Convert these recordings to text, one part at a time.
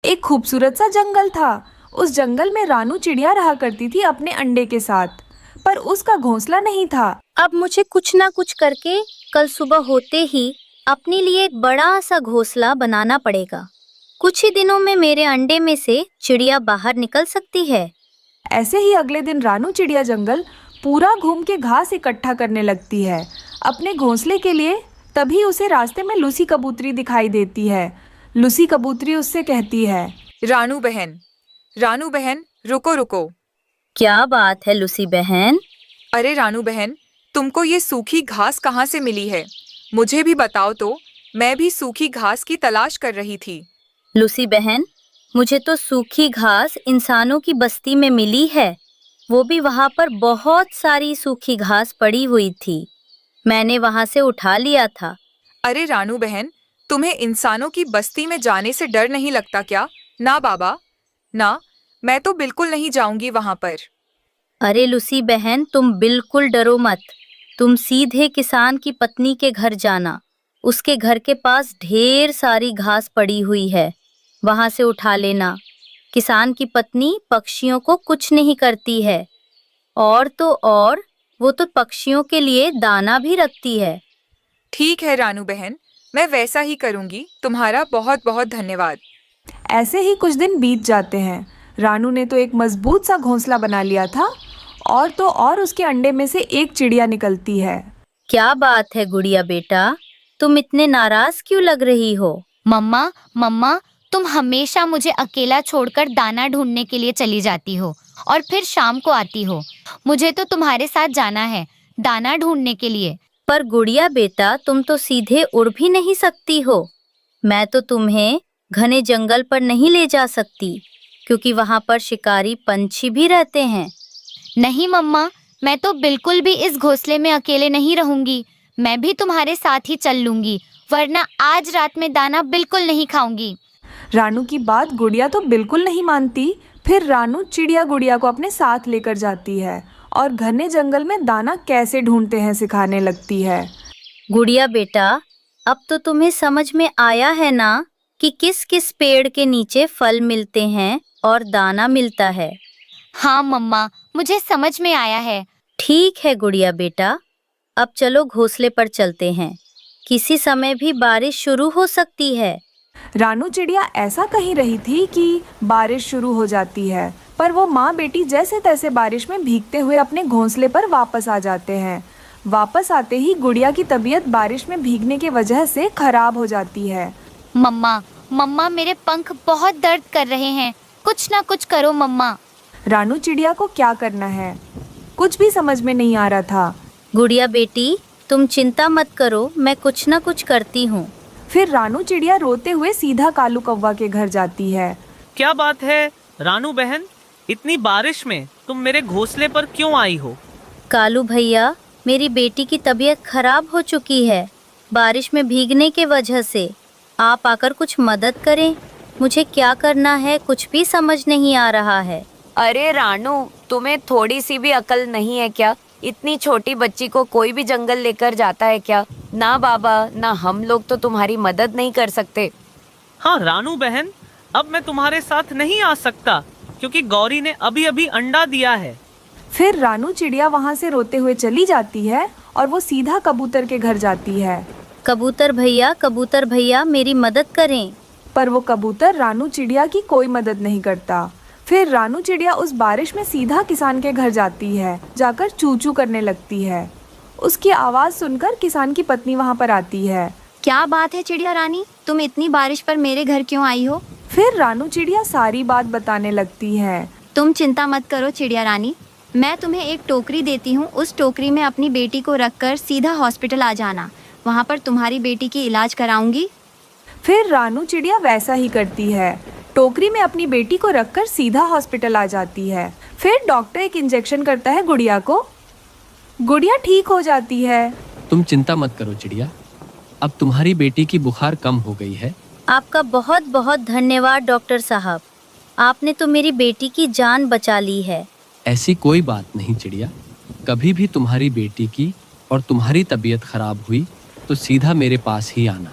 एक खूबसूरत सा जंगल था। उस जंगल में रानू चिड़िया रहा करती थी अपने अंडे के साथ, पर उसका घोंसला नहीं था। अब मुझे कुछ ना कुछ करके कल सुबह होते ही अपने लिए एक बड़ा सा घोंसला बनाना पड़ेगा। कुछ ही दिनों में मेरे अंडे में से चिड़िया बाहर निकल सकती है। ऐसे ही अगले दिन रानू चिड़िया जंगल पूरा घूम के घास इकट्ठा करने लगती है अपने घोंसले के लिए। तभी उसे रास्ते में लूसी कबूतरी दिखाई देती है। लूसी कबूतरी उससे कहती है, रानू बहन, रुको रुको। क्या बात है लूसी बहन? अरे रानू बहन, तुमको ये सूखी घास कहाँ से मिली है? मुझे भी बताओ तो, मैं भी सूखी घास की तलाश कर रही थी। लूसी बहन, मुझे तो सूखी घास इंसानों की बस्ती में मिली है। वो भी वहाँ पर बहुत सारी सूखी घास पड़ी हुई थी। मैंने वहाँ से उठा लिया था। अरे रानू बहन, तुम्हें इंसानों की बस्ती में जाने से डर नहीं लगता क्या? ना बाबा, ना, मैं तो बिल्कुल नहीं जाऊंगी वहाँ पर। अरे लूसी बहन, तुम बिल्कुल डरो मत। तुम सीधे किसान की पत्नी के घर जाना। उसके घर के पास ढेर सारी घास पड़ी हुई है, वहां से उठा लेना। किसान की पत्नी पक्षियों को कुछ नहीं करती है, और तो और वो तो पक्षियों के लिए दाना भी रखती है। ठीक है रानू बहन, मैं वैसा ही करूंगी। तुम्हारा बहुत बहुत धन्यवाद। ऐसे ही कुछ दिन बीत जाते हैं। रानू ने तो एक मजबूत सा घोंसला बना लिया था, और तो और उसके अंडे में से एक चिड़िया निकलती है। क्या बात है गुड़िया बेटा, तुम इतने नाराज क्यों लग रही हो? मम्मा, तुम हमेशा मुझे अकेला छोड़कर दाना ढूंढने के लिए चली जाती हो और फिर शाम को आती हो। मुझे तो तुम्हारे साथ जाना है दाना ढूंढने के लिए। पर गुड़िया बेटा, तुम तो सीधे उड़ भी नहीं सकती हो। मैं तो तुम्हें घने जंगल पर नहीं ले जा सकती, क्योंकि वहाँ पर शिकारी पंछी भी रहते हैं। नहीं मम्मा, मैं तो बिल्कुल भी इस घोंसले में अकेले नहीं रहूंगी। मैं भी तुम्हारे साथ ही चल लूंगी, वरना आज रात में दाना बिल्कुल नहीं खाऊंगी। रानू की बात गुड़िया तो बिल्कुल नहीं मानती। फिर रानू चिड़िया गुड़िया को अपने साथ लेकर जाती है और घने जंगल में दाना कैसे ढूंढते हैं सिखाने लगती है। गुड़िया बेटा, अब तो तुम्हें समझ में आया है ना कि किस किस पेड़ के नीचे फल मिलते हैं और दाना मिलता है। हाँ मम्मा, मुझे समझ में आया है। ठीक है गुड़िया बेटा, अब चलो घोंसले पर चलते हैं। किसी समय भी बारिश शुरू हो सकती है। रानू चिड़िया ऐसा कही रही थी कि बारिश शुरू हो जाती है, पर वो माँ बेटी जैसे तैसे बारिश में भीगते हुए अपने घोंसले पर वापस आ जाते हैं। वापस आते ही गुड़िया की तबीयत बारिश में भीगने की वजह से खराब हो जाती है। मम्मा, मेरे पंख बहुत दर्द कर रहे हैं। कुछ ना कुछ करो मम्मा। रानू चिड़िया को क्या करना है, कुछ भी समझ में नहीं आ रहा था। गुड़िया बेटी, तुम चिंता मत करो, मैं कुछ ना कुछ करती हूँ। फिर रानू चिड़िया रोते हुए सीधा कालू कौवा के घर जाती है। क्या बात है रानू बहन, इतनी बारिश में तुम मेरे घोंसले पर क्यों आई हो? कालू भैया, मेरी बेटी की तबीयत खराब हो चुकी है बारिश में भीगने के वजह से। आप आकर कुछ मदद करें। मुझे क्या करना है कुछ भी समझ नहीं आ रहा है। अरे रानू, तुम्हें थोड़ी सी भी अकल नहीं है क्या? इतनी छोटी बच्ची को कोई भी जंगल लेकर जाता है क्या? ना बाबा, ना हम लोग तो तुम्हारी मदद नहीं कर सकते। हाँ रानू बहन, अब मैं तुम्हारे साथ नहीं आ सकता, क्योंकि गौरी ने अभी अभी अंडा दिया है। फिर रानू चिड़िया वहाँ से रोते हुए चली जाती है और वो सीधा कबूतर के घर जाती है। कबूतर भैया, मेरी मदद करें। पर वो कबूतर रानू चिड़िया की कोई मदद नहीं करता। फिर रानू चिड़िया उस बारिश में सीधा किसान के घर जाती है, जाकर चू चू करने लगती है। उसकी आवाज़ सुनकर किसान की पत्नी वहाँ पर आती है। क्या बात है चिड़िया रानी, तुम इतनी बारिश पर मेरे घर क्यों आई हो? फिर रानू चिड़िया सारी बात बताने लगती है। तुम चिंता मत करो चिड़िया रानी, मैं तुम्हें एक टोकरी देती हूँ। उस टोकरी में अपनी बेटी को रखकर सीधा हॉस्पिटल आ जाना। वहाँ पर तुम्हारी बेटी की इलाज कराऊंगी। फिर रानू चिड़िया वैसा ही करती है। टोकरी में अपनी बेटी को रखकर सीधा हॉस्पिटल आ जाती है। फिर डॉक्टर एक इंजेक्शन करता है गुड़िया को। गुड़िया ठीक हो जाती है। तुम चिंता मत करो चिड़िया, अब तुम्हारी बेटी की बुखार कम हो गई है। आपका बहुत बहुत धन्यवाद डॉक्टर साहब, आपने तो मेरी बेटी की जान बचा ली है। ऐसी कोई बात नहीं चिड़िया, कभी भी तुम्हारी बेटी की और तुम्हारी तबीयत खराब हुई तो सीधा मेरे पास ही आना।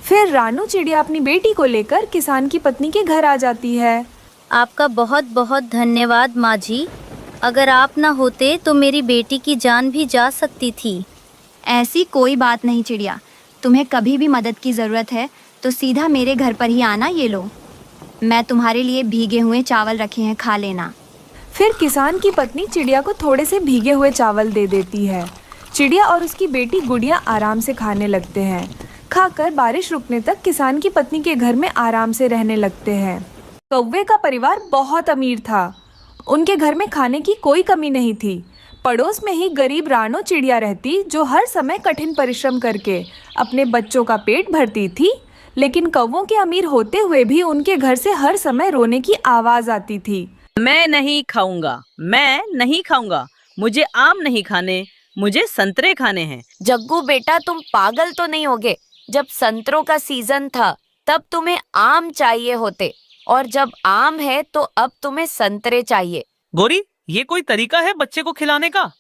फिर रानू चिड़िया अपनी बेटी को लेकर किसान की पत्नी के घर आ जाती है। आपका बहुत बहुत धन्यवाद माँ जी। अगर आप ना होते तो मेरी बेटी की जान भी जा सकती थी। ऐसी कोई बात नहीं चिड़िया, तुम्हें कभी भी मदद की ज़रूरत है तो सीधा मेरे घर पर ही आना। ये लो, मैं तुम्हारे लिए भीगे हुए चावल रखे हैं, खा लेना। फिर किसान की पत्नी चिड़िया को थोड़े से भीगे हुए चावल दे देती है। चिड़िया और उसकी बेटी गुड़िया आराम से खाने लगते हैं। खाकर बारिश रुकने तक किसान की पत्नी के घर में आराम से रहने लगते हैं। कौवे का परिवार बहुत अमीर था। उनके घर में खाने की कोई कमी नहीं थी। पड़ोस में ही गरीब रानो चिड़िया रहती, जो हर समय कठिन परिश्रम करके अपने बच्चों का पेट भरती थी। लेकिन कौवों के अमीर होते हुए भी उनके घर से हर समय रोने की आवाज़ आती थी। मैं नहीं खाऊंगा, मुझे आम नहीं खाने, मुझे संतरे खाने हैं। जग्गू बेटा, तुम पागल तो नहीं होगे? जब संतरों का सीजन था तब तुम्हें आम चाहिए होते, और जब आम है तो अब तुम्हें संतरे चाहिए। गौरी, ये कोई तरीका है बच्चे को खिलाने का?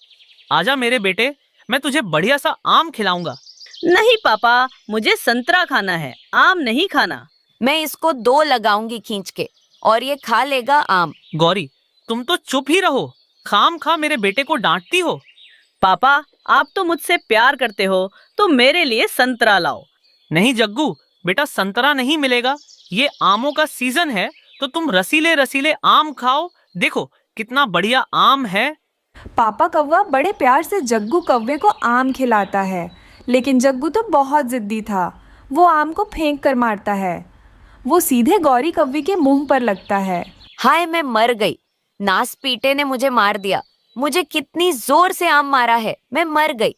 आजा मेरे बेटे, मैं तुझे बढ़िया सा आम खिलाऊंगा। नहीं पापा, मुझे संतरा खाना है, आम नहीं खाना। मैं इसको 2 लगाऊंगी खींच के, और ये खा लेगा आम। गौरी, तुम तो चुप ही रहो, खाम खा मेरे बेटे को डांटती हो। पापा, आप तो मुझसे प्यार करते हो, तो मेरे लिए संतरा लाओ। नहीं जग्गू बेटा, संतरा नहीं मिलेगा। ये आमों का सीजन है, तो तुम रसीले रसीले आम खाओ। देखो कितना बढ़िया आम है। पापा कौवा बड़े प्यार से जग्गू कौवे को आम खिलाता है, लेकिन जग्गू तो बहुत जिद्दी था। वो आम को फेंक कर मारता है। वो सीधे गौरी कौवी के मुंह पर लगता है। हाय, मैं मर गई। नास पीटे ने मुझे मार दिया। मुझे कितनी जोर से आम मारा है, मैं मर गई।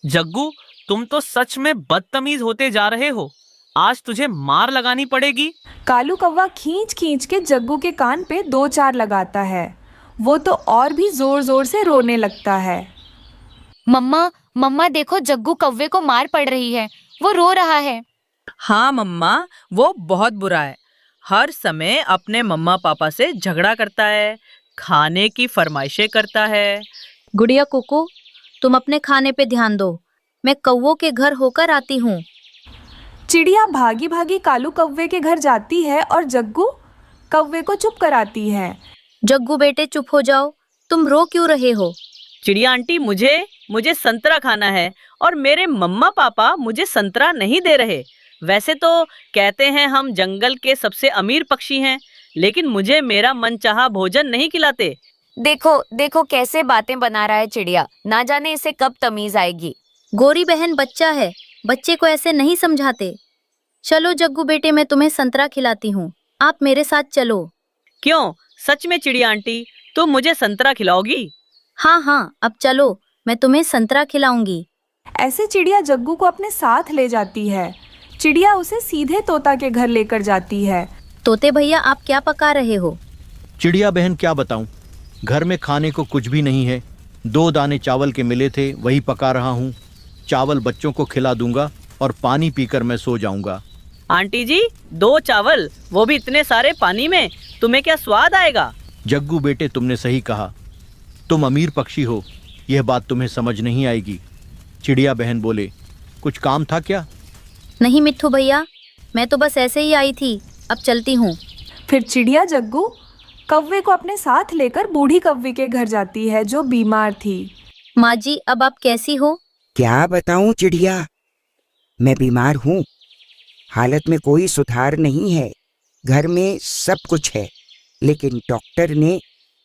जग्गू, तुम तो सच में बदतमीज होते जा रहे हो। आज तुझे मार लगानी पड़ेगी। कालू कौवा खींच खींच के जग्गू के कान पे 2-4 लगाता है। वो तो और भी जोर जोर से रोने लगता है। मम्मा देखो, जग्गू कौवे को मार पड़ रही है, वो रो रहा है। हाँ मम्मा, वो बहुत बुरा है। हर समय अपने मम्मा पापा से झगड़ा करता है, खाने की फरमाइशें करता है। गुड़िया कुकू, तुम अपने खाने पे ध्यान दो, मैं कौवों के घर होकर आती हूँ। चिड़िया भागी भागी कालू कौवे के घर जाती है और जग्गू कौवे को चुप कराती है। जग्गू बेटे चुप हो जाओ, तुम रो क्यों रहे हो? चिड़िया आंटी, मुझे संतरा खाना है, और मेरे मम्मा पापा मुझे संतरा नहीं दे रहे। वैसे तो कहते हैं हम जंगल के सबसे अमीर पक्षी हैं, लेकिन मुझे मेरा मनचाहा भोजन नहीं खिलाते। देखो कैसे बातें बना रहा है चिड़िया। ना जाने इसे कब तमीज आएगी। गौरी बहन बच्चा है, बच्चे को ऐसे नहीं समझाते। चलो जग्गू बेटे, मैं तुम्हें संतरा खिलाती हूँ, आप मेरे साथ चलो। क्यों, सच में चिड़िया आंटी, तुम मुझे संतरा खिलाओगी? हाँ, अब चलो, मैं तुम्हें संतरा खिलाऊंगी। ऐसे चिड़िया जग्गू को अपने साथ ले जाती है। चिड़िया उसे सीधे तोता के घर लेकर जाती है। तोते भैया, आप क्या पका रहे हो? चिड़िया बहन, क्या बताऊं, घर में खाने को कुछ भी नहीं है। 2 दाने चावल के मिले थे, वही पका रहा हूँ। चावल बच्चों को खिला दूंगा और पानी पीकर मैं सो जाऊंगा। आंटी जी, 2 चावल, वो भी इतने सारे पानी में, तुम्हें क्या स्वाद आएगा? जग्गू बेटे, तुमने सही कहा। तुम अमीर पक्षी हो, यह बात तुम्हें समझ नहीं आएगी। चिड़िया बहन बोले, कुछ काम था क्या? नहीं मिट्ठू भैया, मैं तो बस ऐसे ही आई थी, अब चलती हूँ। फिर चिड़िया जग्गू कौवे को अपने साथ लेकर बूढ़ी कौवे के घर जाती है, जो बीमार थी। माँ जी, अब आप कैसी हो? क्या बताऊं चिड़िया, मैं बीमार हूँ। हालत में कोई सुधार नहीं है। घर में सब कुछ है, लेकिन डॉक्टर ने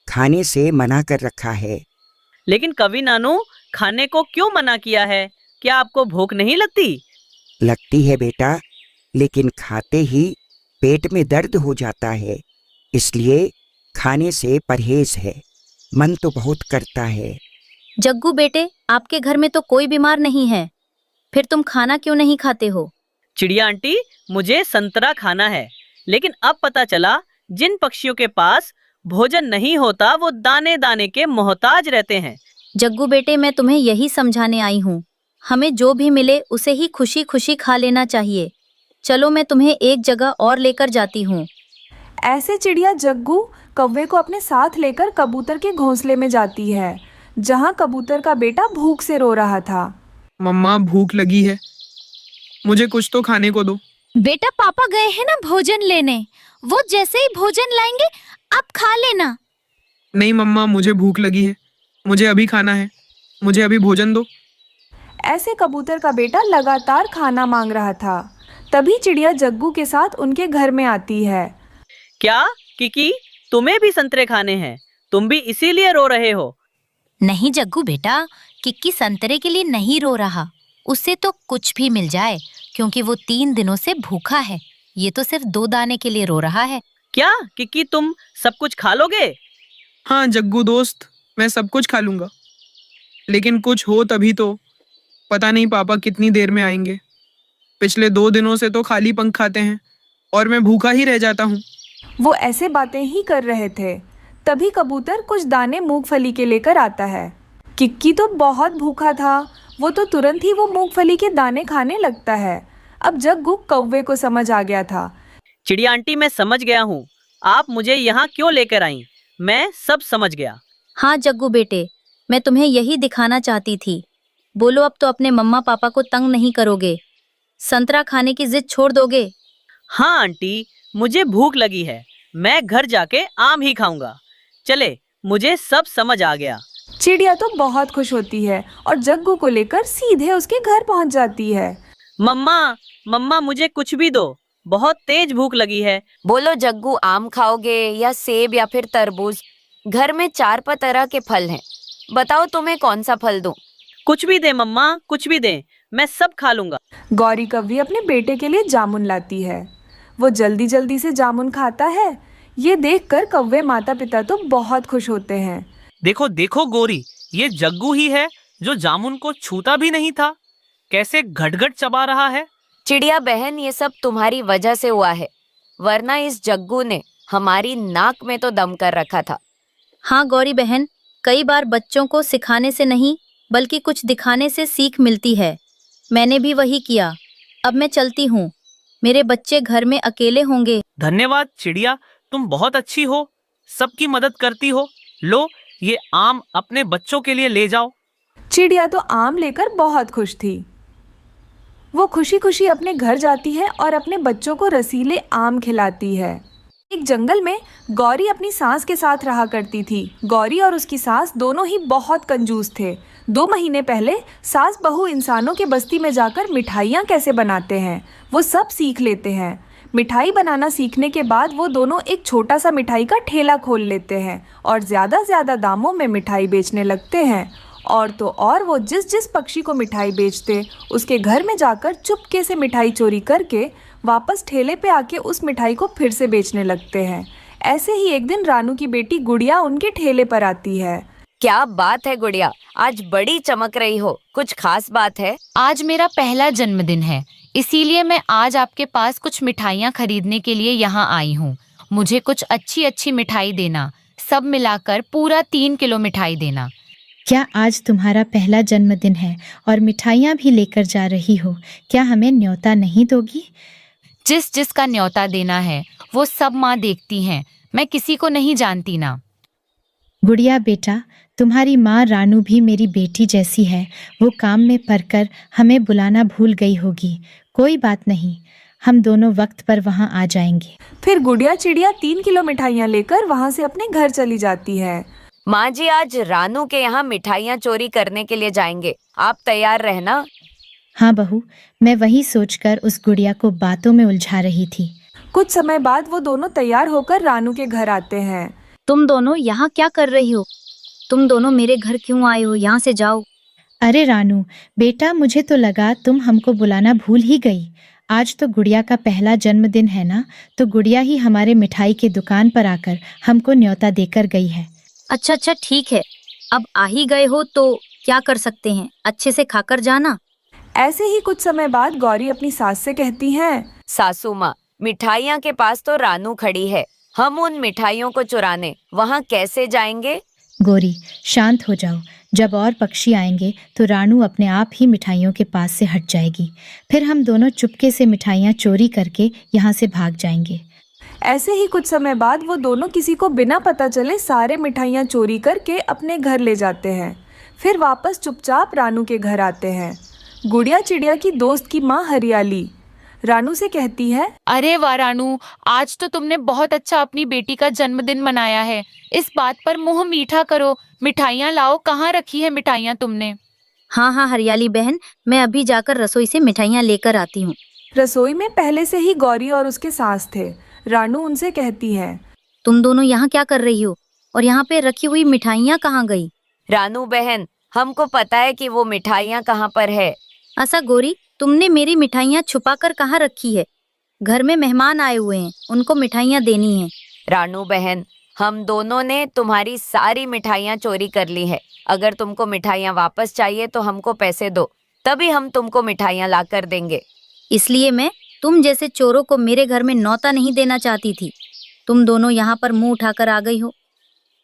खाने से मना कर रखा है। लेकिन कवि नानू, खाने को क्यों मना किया है? क्या आपको भूख नहीं लगती? लगती है बेटा, लेकिन खाते ही पेट में दर्द हो जाता है, इसलिए खाने से परहेज है। मन तो बहुत करता है। जग्गू बेटे, आपके घर में तो कोई बीमार नहीं है, फिर तुम खाना क्यों नहीं खाते हो? चिड़िया आंटी, मुझे संतरा खाना है, लेकिन अब पता चला जिन पक्षियों के पास भोजन नहीं होता वो दाने दाने के मोहताज रहते हैं। जग्गू बेटे, मैं तुम्हें यही समझाने आई हूँ, हमें जो भी मिले उसे ही खुशी खुशी खा लेना चाहिए। चलो, मैं तुम्हें एक जगह और लेकर जाती हूँ। ऐसे चिड़िया जग्गू कौवे को अपने साथ लेकर कबूतर के घोंसले में जाती है, जहाँ कबूतर का बेटा भूख से रो रहा था। मम्मा, भूख लगी है, मुझे कुछ तो खाने को दो। बेटा पापा गए हैं ना भोजन लेने, वो जैसे ही भोजन लाएंगे आप खा लेना। नहीं मम्मा, मुझे भूख लगी है, मुझे अभी खाना है, मुझे अभी भोजन दो। ऐसे कबूतर का बेटा लगातार खाना मांग रहा था। तभी चिड़िया जग्गू के साथ उनके घर में आती है। क्या किकी, तुम्हें भी संतरे खाने हैं? तुम भी इसीलिए रो रहे हो? नहीं जग्गू बेटा, किक्की संतरे के लिए नहीं रो रहा, उसे तो कुछ भी मिल जाए क्योंकि वो 3 दिनों से भूखा है। ये तो सिर्फ 2 दाने के लिए रो रहा है। क्या किकी, तुम सब कुछ खा लोगे? हाँ जग्गू दोस्त, मैं सब कुछ खा लूंगा, लेकिन कुछ हो तभी तो। पता नहीं पापा कितनी देर में आएंगे। पिछले 2 दिनों से तो खाली पंख खाते हैं और मैं भूखा ही रह जाता हूँ। वो ऐसे बातें ही कर रहे थे, तभी कबूतर कुछ दाने मूंगफली के लेकर आता है। किक्की तो बहुत भूखा था, वो तो तुरंत ही वो मूंगफली के दाने खाने लगता है। अब जग्गू कौवे को समझ आ गया था। चिड़िया आंटी, मैं समझ गया हूँ, आप मुझे यहाँ क्यों लेकर आई, मैं सब समझ गया। हाँ जग्गू बेटे, मैं तुम्हें यही दिखाना चाहती थी। बोलो अब तो अपने मम्मा पापा को तंग नहीं करोगे, संतरा खाने की जिद छोड़ दोगे? हाँ आंटी, मुझे भूख लगी है, मैं घर जाके आम ही खाऊंगा। चले, मुझे सब समझ आ गया। चिड़िया तो बहुत खुश होती है और जग्गू को लेकर सीधे उसके घर पहुंच जाती है। मम्मा मुझे कुछ भी दो, बहुत तेज भूख लगी है। बोलो जग्गू, आम खाओगे या सेब या फिर तरबूज? घर में 4 तरह के फल हैं, बताओ तुम्हें कौन सा फल दूं? कुछ भी दे मम्मा, कुछ भी दे, मैं सब खा लूंगा। गौरी कव्वी अपने बेटे के लिए जामुन लाती है। वो जल्दी जल्दी से जामुन खाता है। ये देखकर कौवे माता पिता तो बहुत खुश होते हैं। देखो देखो गौरी, ये जग्गू ही है जो जामुन को छूता भी नहीं था, कैसे घट-घट चबा रहा है। चिड़िया बहन, ये सब तुम्हारी वजह से हुआ है, वरना इस जग्गू ने हमारी नाक में तो दम कर रखा था। हाँ गौरी बहन, कई बार बच्चों को सिखाने से नहीं बल्कि कुछ दिखाने से सीख मिलती है। मैंने भी वही किया। अब मैं चलती हूँ, मेरे बच्चे घर में अकेले होंगे। धन्यवाद चिड़िया, तुम बहुत अच्छी हो, सबकी मदद करती हो। लो, ये आम अपने बच्चों के लिए ले जाओ। चिड़िया तो आम लेकर बहुत खुश थी। वो खुशी खुशी अपने घर जाती है और अपने बच्चों को रसीले आम खिलाती है। एक जंगल में गौरी अपनी सास के साथ रहा करती थी। गौरी और उसकी सास दोनों ही बहुत कंजूस थे। 2 महीने पहले सास बहू इंसानों के बस्ती में जाकर मिठाइयाँ कैसे बनाते हैं वो सब सीख लेते हैं। मिठाई बनाना सीखने के बाद वो दोनों एक छोटा सा मिठाई का ठेला खोल लेते हैं और ज़्यादा दामों में मिठाई बेचने लगते हैं। और तो और वो जिस पक्षी को मिठाई बेचते उसके घर में जाकर चुपके से मिठाई चोरी करके वापस ठेले पे आके उस मिठाई को फिर से बेचने लगते हैं। ऐसे ही एक दिन रानू की बेटी गुड़िया उनके ठेले पर आती है। क्या बात है गुड़िया, आज बड़ी चमक रही हो, कुछ खास बात है? आज मेरा पहला जन्मदिन है, इसीलिए मैं आज आपके पास कुछ मिठाइयाँ खरीदने के लिए यहाँ आई हूँ। मुझे कुछ अच्छी मिठाई देना, सब मिलाकर पूरा 3 किलो मिठाई देना। क्या आज तुम्हारा पहला जन्मदिन है और मिठाइयाँ भी लेकर जा रही हो? क्या हमें न्योता नहीं दोगी? जिसका न्योता देना है वो सब माँ देखती हैं, मैं किसी को नहीं जानती ना। गुड़िया बेटा, तुम्हारी माँ रानू भी मेरी बेटी जैसी है। वो काम में पड़कर हमें बुलाना भूल गई होगी। कोई बात नहीं, हम दोनों वक्त पर वहाँ आ जाएंगे। फिर गुड़िया चिड़िया 3 किलो मिठाइयाँ लेकर वहाँ से अपने घर चली जाती है। माँ जी, आज रानू के यहाँ मिठाइयाँ चोरी करने के लिए जाएंगे, आप तैयार रहना। हाँ बहू, मैं वही सोचकर उस गुड़िया को बातों में उलझा रही थी। कुछ समय बाद वो दोनों तैयार होकर रानू के घर आते हैं। तुम दोनों यहाँ क्या कर रही हो? तुम दोनों मेरे घर क्यों आए हो? यहाँ से जाओ। अरे रानू बेटा, मुझे तो लगा तुम हमको बुलाना भूल ही गई। आज तो गुड़िया का पहला जन्मदिन है ना, तो गुड़िया ही हमारे मिठाई की दुकान पर आकर हमको न्योता देकर गई है। अच्छा ठीक है, अब आ ही गए हो तो क्या कर सकते हैं, अच्छे से खाकर जाना। ऐसे ही कुछ समय बाद गौरी अपनी सास से कहती हैं, सासू माँ, मिठाइयाँ के पास तो रानू खड़ी है, हम उन मिठाइयों को चुराने वहाँ कैसे जाएंगे? गौरी शांत हो जाओ, जब और पक्षी आएंगे तो रानू अपने आप ही मिठाइयों के पास से हट जाएगी। फिर हम दोनों चुपके से मिठाइयाँ चोरी करके यहाँ से भाग जाएंगे। ऐसे ही कुछ समय बाद वो दोनों किसी को बिना पता चले सारे मिठाइयाँ चोरी करके अपने घर ले जाते हैं। फिर वापस चुपचाप रानू के घर आते हैं। गुड़िया चिड़िया की दोस्त की माँ हरियाली रानू से कहती है, अरे वाह रानू, आज तो तुमने बहुत अच्छा अपनी बेटी का जन्मदिन मनाया है। इस बात पर मुंह मीठा करो, मिठाइयाँ लाओ। कहाँ रखी है मिठाइयाँ तुमने? हाँ हाँ हरियाली बहन, मैं अभी जाकर रसोई से मिठाइयाँ लेकर आती हूँ। रसोई में पहले से ही गौरी और उसके सास थे। रानू उनसे कहती है, तुम दोनों यहाँ क्या कर रही हो और यहाँ पे रखी हुई मिठाइयाँ कहाँ गई? रानू बहन, हमको पता है कि वो मिठाइयाँ कहाँ पर है। अच्छा गौरी, तुमने मेरी मिठाइयाँ छुपा कर कहाँ रखी है? घर में मेहमान आए हुए हैं, उनको मिठाइयाँ देनी है। रानू बहन, हम दोनों ने तुम्हारी सारी मिठाइयाँ चोरी कर ली है। अगर तुमको मिठाइयाँ वापस चाहिए तो हमको पैसे दो, तभी हम तुमको मिठाइयाँ ला कर देंगे। इसलिए मैं तुम जैसे चोरों को मेरे घर में न्योता नहीं देना चाहती थी। तुम दोनों यहाँ पर मुंह उठाकर आ गई हो।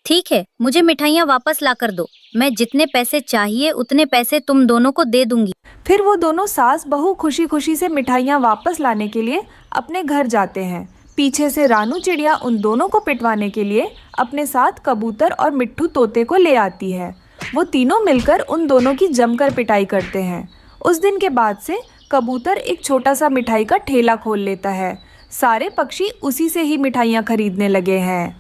ठीक है, मुझे मिठाइयाँ वापस ला कर दो। मैं जितने पैसे चाहिए उतने पैसे तुम दोनों को दे दूंगी। फिर वो दोनों सास बहू खुशी खुशी से मिठाइयाँ वापस लाने के लिए अपने घर जाते हैं। पीछे से रानू चिड़िया उन दोनों को पिटवाने के लिए अपने साथ कबूतर और मिट्ठू तोते को ले आती है। वो तीनों मिलकर उन दोनों की जमकर पिटाई करते हैं। उस दिन के बाद से कबूतर एक छोटा सा मिठाई का ठेला खोल लेता है। सारे पक्षी उसी से ही मिठाइयाँ खरीदने लगे हैं।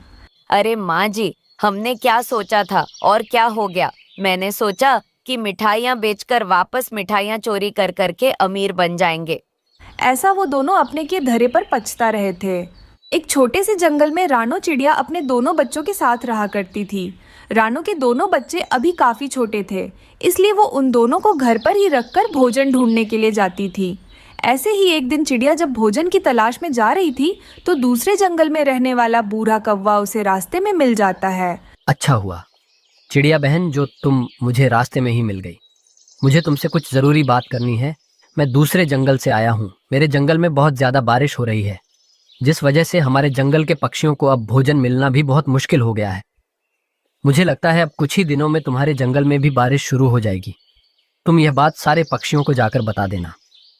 अरे माँ जी, हमने क्या सोचा था और क्या हो गया। मैंने सोचा कि मिठाइयाँ बेचकर वापस मिठाइयाँ चोरी कर करके अमीर बन जाएंगे। ऐसा वो दोनों अपने के धरे पर पछता रहे थे। एक छोटे से जंगल में रानू चिड़िया अपने दोनों बच्चों के साथ रहा करती थी। रानू के दोनों बच्चे अभी काफ़ी छोटे थे, इसलिए वो उन दोनों को घर पर ही रखकर भोजन ढूंढने के लिए जाती थी। ऐसे ही एक दिन चिड़िया जब भोजन की तलाश में जा रही थी तो दूसरे जंगल में रहने वाला बूढ़ा कौवा उसे रास्ते में मिल जाता है। अच्छा हुआ चिड़िया बहन जो तुम मुझे रास्ते में ही मिल गई। मुझे तुमसे कुछ ज़रूरी बात करनी है। मैं दूसरे जंगल से आया हूँ। मेरे जंगल में बहुत ज़्यादा बारिश हो रही है, जिस वजह से हमारे जंगल के पक्षियों को अब भोजन मिलना भी बहुत मुश्किल हो गया है। मुझे लगता है अब कुछ ही दिनों में तुम्हारे जंगल में भी बारिश शुरू हो जाएगी। तुम यह बात सारे पक्षियों को जाकर बता देना।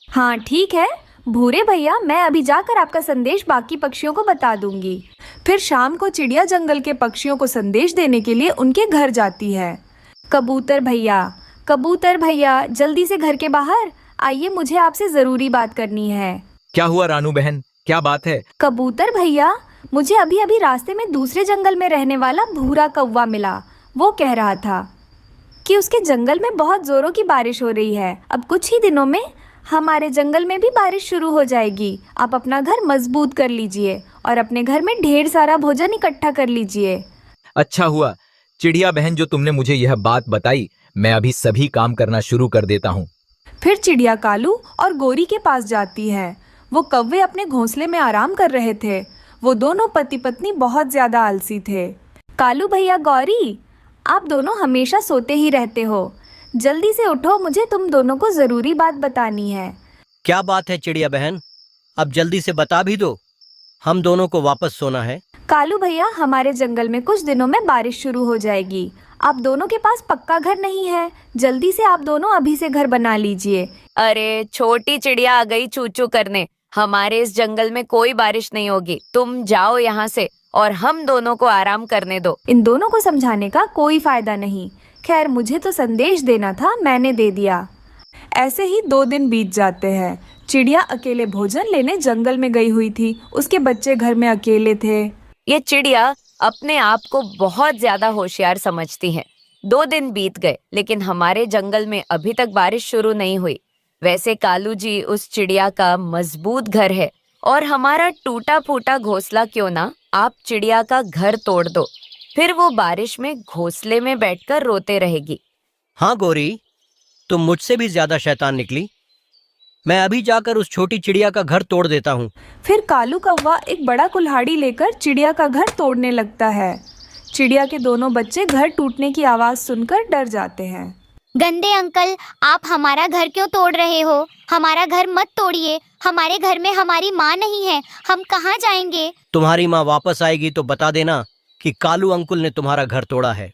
हाँ ठीक है भूरे भैया, मैं अभी जाकर आपका संदेश बाकी पक्षियों को बता दूंगी। फिर शाम को चिड़िया जंगल के पक्षियों को संदेश देने के लिए उनके घर जाती है। कबूतर भैया जल्दी से घर के बाहर आइए, मुझे आपसे ज़रूरी बात करनी है। क्या हुआ रानू बहन, क्या बात है? कबूतर भैया, मुझे अभी अभी रास्ते में दूसरे जंगल में रहने वाला भूरा कौवा मिला। वो कह रहा था कि उसके जंगल में बहुत ज़ोरों की बारिश हो रही है। अब कुछ ही दिनों में हमारे जंगल में भी बारिश शुरू हो जाएगी। आप अपना घर मजबूत कर लीजिए और अपने घर में ढेर सारा भोजन इकट्ठा कर लीजिए। अच्छा हुआ चिड़िया बहन जो तुमने मुझे यह बात बताई। मैं अभी सभी काम करना शुरू कर देता हूँ। फिर चिड़िया कालू और गौरी के पास जाती है। वो कौवे अपने घोंसले में आराम कर रहे थे। वो दोनों पति पत्नी बहुत ज़्यादा आलसी थे। कालू भैया, गौरी, आप दोनों हमेशा सोते ही रहते हो। जल्दी से उठो, मुझे तुम दोनों को ज़रूरी बात बतानी है। क्या बात है चिड़िया बहन, अब जल्दी से बता भी दो। हम दोनों को वापस सोना है। कालू भैया, हमारे जंगल में कुछ दिनों में बारिश शुरू हो जाएगी। आप दोनों के पास पक्का घर नहीं है। जल्दी से आप दोनों अभी से घर बना लीजिए। अरे छोटी चिड़िया आ गई चू चू करने। हमारे इस जंगल में कोई बारिश नहीं होगी। तुम जाओ यहाँ से और हम दोनों को आराम करने दो। इन दोनों को समझाने का कोई फायदा नहीं। खैर, मुझे तो संदेश देना था, मैंने दे दिया। ऐसे ही 2 दिन बीत जाते हैं। चिड़िया अकेले भोजन लेने जंगल में गई हुई थी। उसके बच्चे घर में अकेले थे। ये चिड़िया अपने आप को बहुत ज्यादा होशियार समझती है। 2 दिन बीत गए लेकिन हमारे जंगल में अभी तक बारिश शुरू नहीं हुई। वैसे कालू जी, उस चिड़िया का मजबूत घर है और हमारा टूटा फूटा घोंसला क्यों ना आप चिड़िया का घर तोड़ दो, फिर वो बारिश में घोंसले में बैठकर रोते रहेगी। हाँ गौरी, तुम मुझसे भी ज्यादा शैतान निकली। मैं अभी जाकर उस छोटी चिड़िया का घर तोड़ देता हूँ। फिर कालू कौवा एक बड़ा कुल्हाड़ी लेकर चिड़िया का घर तोड़ने लगता है। चिड़िया के दोनों बच्चे घर टूटने की आवाज़ सुनकर डर जाते हैं। गंदे अंकल, आप हमारा घर क्यों तोड़ रहे हो? हमारा घर मत तोड़िए। हमारे घर में हमारी माँ नहीं है, हम कहाँ जाएंगे? तुम्हारी माँ वापस आएगी तो बता देना कि कालू अंकुल ने तुम्हारा घर तोड़ा है।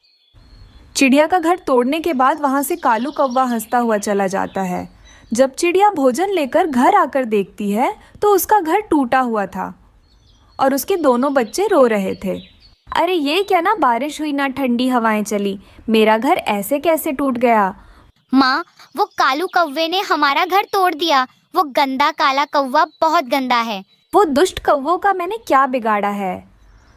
चिड़िया का घर तोड़ने के बाद वहाँ से कालू कौवा हंसता हुआ चला जाता है। जब चिड़िया भोजन लेकर घर आकर देखती है तो उसका घर टूटा हुआ था और उसके दोनों बच्चे रो रहे थे। अरे ये क्या, ना बारिश हुई ना ठंडी हवाएं चली, मेरा घर ऐसे कैसे टूट गया? माँ, वो कालू कौवे ने हमारा घर तोड़ दिया। वो गंदा काला कौवा बहुत गंदा है। वो दुष्ट कौवों का मैंने क्या बिगाड़ा है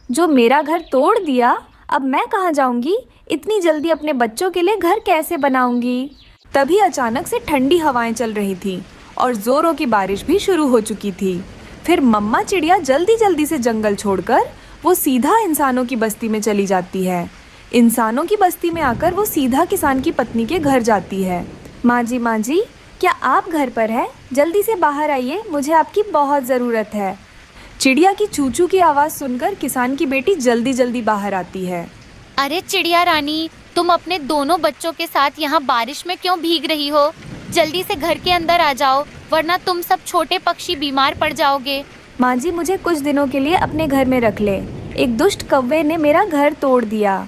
जो मेरा घर तोड़ दिया? अब मैं कहाँ जाऊंगी? इतनी जल्दी अपने बच्चों के लिए घर कैसे बनाऊंगी? तभी अचानक से ठंडी हवाएं चल रही थी और जोरों की बारिश भी शुरू हो चुकी थी। फिर मम्मा चिड़िया जल्दी जल्दी से जंगल छोड़कर वो सीधा इंसानों की बस्ती में चली जाती है। इंसानों की बस्ती में आकर वो सीधा किसान की पत्नी के घर जाती है। माँ जी, क्या आप घर पर हैं? जल्दी से बाहर आइए, मुझे आपकी बहुत ज़रूरत है। चिड़िया की चूचू की आवाज़ सुनकर किसान की बेटी जल्दी जल्दी बाहर आती है। अरे चिड़िया रानी, तुम अपने दोनों बच्चों के साथ यहाँ बारिश में क्यों भीग रही हो? जल्दी से घर के अंदर आ जाओ, वरना तुम सब छोटे पक्षी बीमार पड़ जाओगे। माँ जी, मुझे कुछ दिनों के लिए अपने घर में रख ले। एक दुष्ट कौवे ने मेरा घर तोड़ दिया।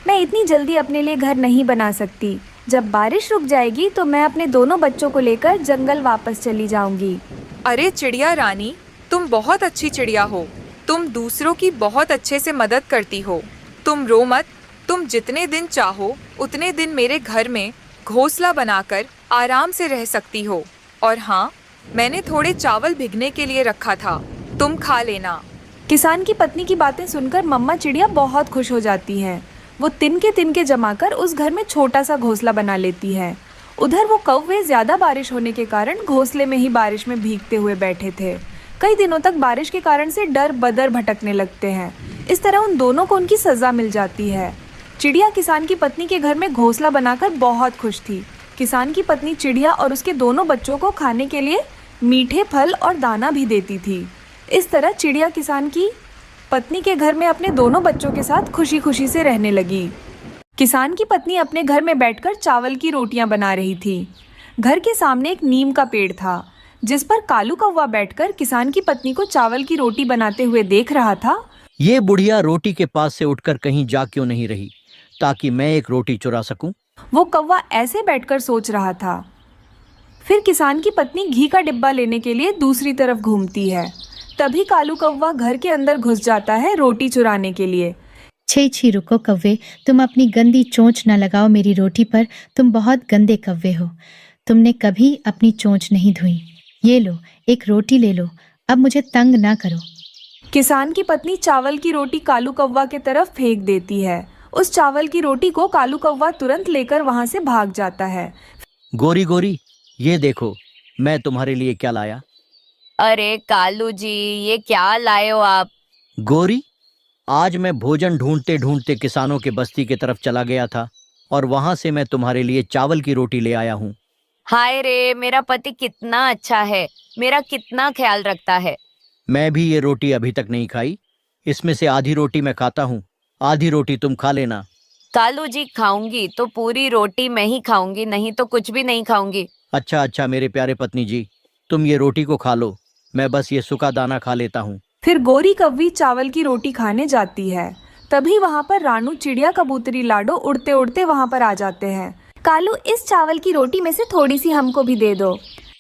मैं इतनी जल्दी अपने लिए घर नहीं बना सकती। जब बारिश रुक जाएगी तो मैं अपने दोनों बच्चों को लेकर जंगल वापस चली जाऊंगी। अरे चिड़िया रानी, तुम बहुत अच्छी चिड़िया हो। तुम दूसरों की बहुत अच्छे से मदद करती हो। तुम रो मत। तुम जितने दिन चाहो उतने दिन मेरे घर में घोंसला बनाकर आराम से रह सकती हो। और हाँ, मैंने थोड़े चावल भिगने के लिए रखा था, तुम खा लेना। किसान की पत्नी की बातें सुनकर मम्मा चिड़िया बहुत खुश हो जाती हैं। वो तिनके जमाकर उस घर में छोटा सा घोंसला बना लेती है। उधर वो कौवे ज्यादा बारिश होने के कारण घोंसले में ही बारिश में भीगते हुए बैठे थे। कई दिनों तक बारिश के कारण से डर बदर भटकने लगते हैं। इस तरह उन दोनों को उनकी सजा मिल जाती है। चिड़िया किसान की पत्नी के घर में घोंसला बनाकर बहुत खुश थी। किसान की पत्नी चिड़िया और उसके दोनों बच्चों को खाने के लिए मीठे फल और दाना भी देती थी। इस तरह चिड़िया किसान की पत्नी के घर में अपने दोनों बच्चों के साथ खुशी खुशी से रहने लगी। किसान की पत्नी अपने घर में बैठकर चावल की रोटियां बना रही थी। घर के सामने एक नीम का पेड़ था जिस पर कालू कौवा बैठकर किसान की पत्नी को चावल की रोटी बनाते हुए देख रहा था। ये बुढ़िया रोटी के पास से उठकर कहीं जा क्यों नहीं रही ताकि मैं एक रोटी चुरा सकूं? वो कौवा ऐसे बैठकर सोच रहा था। फिर किसान की पत्नी घी का डिब्बा लेने के लिए दूसरी तरफ घूमती है। तभी कालू कौवा घर के अंदर घुस जाता है रोटी चुराने के लिए। छी रुको कौवे, तुम अपनी गंदी चोंच न लगाओ मेरी रोटी पर। तुम बहुत गंदे कौवे हो। तुमने कभी अपनी चोंच नहीं धोई। ये लो, एक रोटी ले लो। अब मुझे तंग ना करो। किसान की पत्नी चावल की रोटी कालू कौवा के तरफ फेंक देती है। उस चावल की रोटी को कालू कौवा तुरंत लेकर वहां से भाग जाता है। गोरी, ये देखो मैं तुम्हारे लिए क्या लाया। अरे कालू जी, ये क्या लाए हो आप? गोरी, आज मैं भोजन ढूंढते ढूंढते किसानों के बस्ती की तरफ चला गया था और वहां से मैं तुम्हारे लिए चावल की रोटी ले आया हूँ। हाय रे, मेरा पति कितना अच्छा है, मेरा कितना ख्याल रखता है। मैं भी ये रोटी अभी तक नहीं खाई। इसमें से आधी रोटी मैं खाता हूँ, आधी रोटी तुम खा लेना। कालू जी, खाऊंगी तो पूरी रोटी मैं ही खाऊंगी, नहीं तो कुछ भी नहीं खाऊंगी। अच्छा मेरे प्यारे पत्नी जी, तुम ये रोटी को खा लो, मैं बस ये सूखा दाना खा लेता हूँ। फिर गोरी कौवी चावल की रोटी खाने जाती है। तभी वहाँ पर रानू चिड़िया कबूतरी लाडो उड़ते उड़ते वहाँ पर आ जाते हैं। कालू, इस चावल की रोटी में से थोड़ी सी हमको भी दे दो।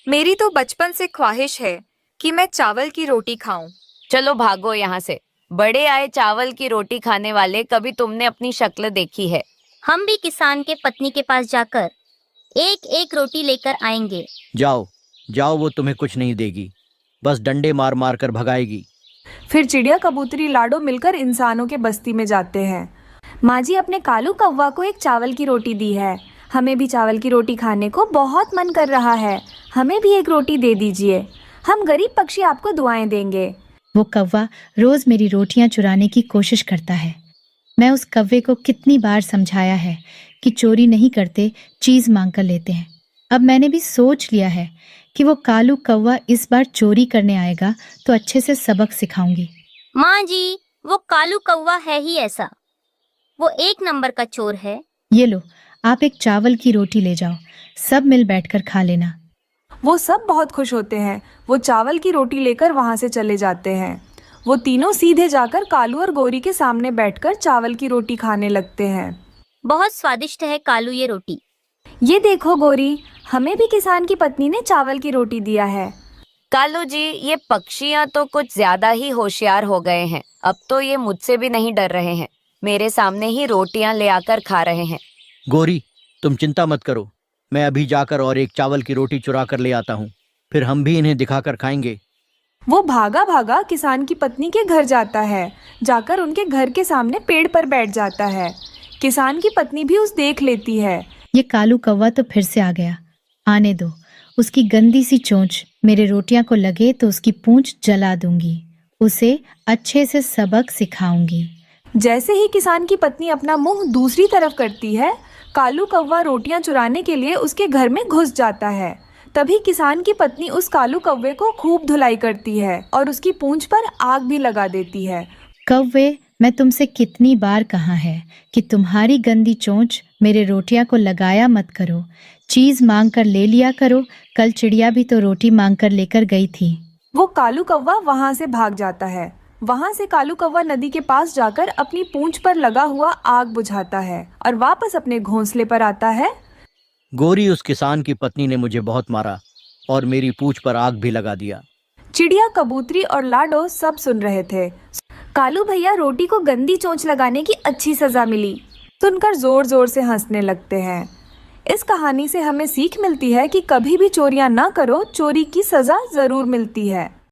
मेरी तो बचपन से ख्वाहिश है कि मैं चावल की रोटी खाऊं। चलो भागो यहाँ से। बड़े आए चावल की रोटी खाने वाले, कभी तुमने अपनी शक्ल देखी है? हम भी किसान के पत्नी के पास जाकर एक एक रोटी लेकर आएंगे। जाओ, वो तुम्हें कुछ नहीं देगी, बस डंडे मार मार कर भगाएगी। फिर चिड़िया कबूतरी लाडो मिलकर इंसानों के बस्ती में जाते हैं। माँ जी, अपने कालू कौवा को एक चावल की रोटी दी है। हमें भी चावल की रोटी खाने को बहुत मन कर रहा है। हमें भी एक रोटी दे दीजिए। हम गरीब पक्षी आपको दुआएं देंगे। वो कौवा रोज मेरी रोटियां चुराने की कोशिश करता है। मैं उस कौवे को कितनी बार समझाया है कि चोरी नहीं करते, चीज मांग कर लेते हैं। अब मैंने भी सोच लिया है कि वो कालू कौवा इस बार चोरी करने आएगा तो अच्छे से सबक सिखाऊंगी। माँ जी, वो कालू कौवा है ही ऐसा। वो एक नंबर का चोर है। ये लो, आप एक चावल की रोटी ले जाओ, सब मिल बैठकर खा लेना। वो सब बहुत खुश होते हैं। वो चावल की रोटी लेकर वहाँ से चले जाते हैं। वो तीनों सीधे जाकर कालू और गोरी के सामने बैठकर चावल की रोटी खाने लगते हैं। बहुत स्वादिष्ट है कालू ये रोटी। ये देखो गोरी, हमें भी किसान की पत्नी ने चावल की रोटी दिया है। कालू जी, ये पक्षियाँ तो कुछ ज्यादा ही होशियार हो गए हैं। अब तो ये मुझसे भी नहीं डर रहे हैं, मेरे सामने ही रोटियां ले आकर खा रहे हैं। गोरी, तुम चिंता मत करो, मैं अभी जाकर और एक चावल की रोटी चुरा कर ले आता हूँ। फिर हम भी इन्हें दिखाकर खाएंगे। वो भागा भागा किसान की पत्नी के घर जाता है। जाकर उनके घर के सामने पेड़ पर बैठ जाता है। किसान की पत्नी भी उस देख लेती है। ये कालू कौवा तो फिर से आ गया। आने दो, उसकी गंदी सी चोंच मेरे रोटियां को लगे तो उसकी पूंछ जला दूंगी। उसे अच्छे से सबक सिखाऊंगी। जैसे ही किसान की पत्नी अपना मुंह दूसरी तरफ करती है, कालू कौवा रोटियां चुराने के लिए उसके घर में घुस जाता है। तभी किसान की पत्नी उस कालू कौवे को खूब धुलाई करती है और उसकी पूंछ पर आग भी लगा देती है। कौवे, मैं तुमसे कितनी बार कहा है कि तुम्हारी गंदी चोंच मेरे रोटियां को लगाया मत करो। चीज मांग कर ले लिया करो। कल चिड़िया भी तो रोटी मांग कर लेकर गई थी। वो कालू कौवा वहां से भाग जाता है। वहां से कालू कौवा नदी के पास जाकर अपनी पूंछ पर लगा हुआ आग बुझाता है और वापस अपने घोंसले पर आता है। गोरी, उस किसान की पत्नी ने मुझे बहुत मारा और मेरी पूंछ पर आग भी लगा दिया। चिड़िया, कबूतरी और लाडो सब सुन रहे थे। कालू भैया, रोटी को गंदी चोंच लगाने की अच्छी सजा मिली। सुनकर जोर जोर से हंसने लगते हैं। इस कहानी से हमें सीख मिलती है कि कभी भी चोरियां ना करो, चोरी की सजा जरूर मिलती है।